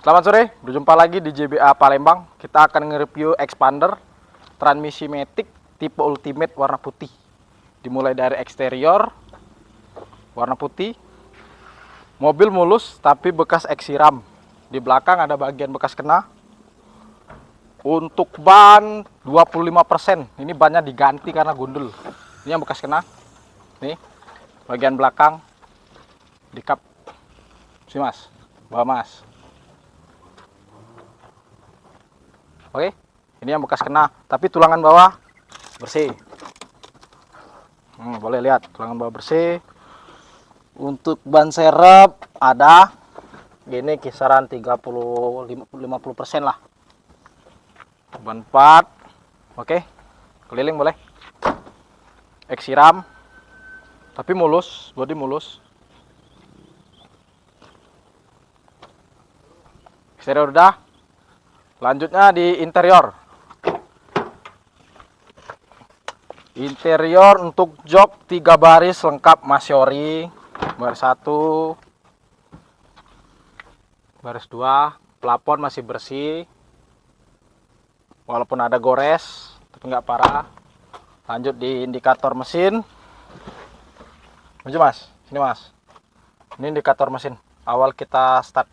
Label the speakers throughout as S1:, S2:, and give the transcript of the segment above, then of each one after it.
S1: Selamat sore, berjumpa lagi di JBA Palembang. Kita akan nge-review expander transmisi matic tipe ultimate warna putih. Dimulai dari eksterior warna putih, mobil mulus tapi bekas eksiram. Di belakang ada bagian bekas kena. Untuk ban 25%, ini bannya diganti karena gundul. Ini yang bekas kena. Nih, bagian belakang di kap. Sini mas, bawa mas. Oke, ini yang bekas kena, tapi tulangan bawah bersih. Boleh lihat tulangan bawah bersih. Untuk ban serep ada, gini kisaran 30-50% lah. Ban pad, oke, keliling boleh. Eksiram, tapi mulus, bodi mulus. Eksterior udah. Lanjutnya di interior. Interior untuk jok 3 baris lengkap masih ori. Baris 1, baris 2, plafon masih bersih. Walaupun ada gores, tapi nggak parah. Lanjut di indikator mesin. Maju mas, sini mas. Ini indikator mesin. Awal kita start.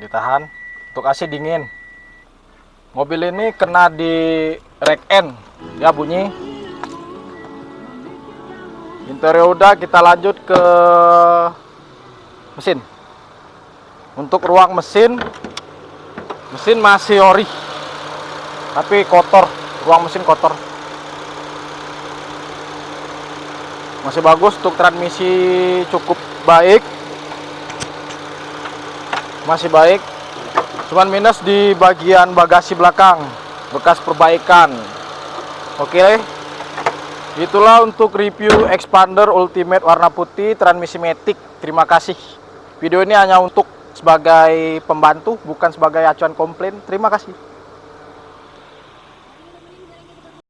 S1: Ditahan untuk AC dingin. Mobil ini kena di rack end ya, bunyi. Interior udah, kita lanjut ke mesin. Untuk ruang mesin masih ori tapi kotor, ruang mesin kotor. Masih bagus, untuk transmisi cukup baik. Masih baik, cuman minus di bagian bagasi belakang, bekas perbaikan. Oke, itulah untuk review expander ultimate warna putih transmisi matic. Terima kasih. Video ini hanya untuk sebagai pembantu, bukan sebagai acuan komplain. Terima kasih.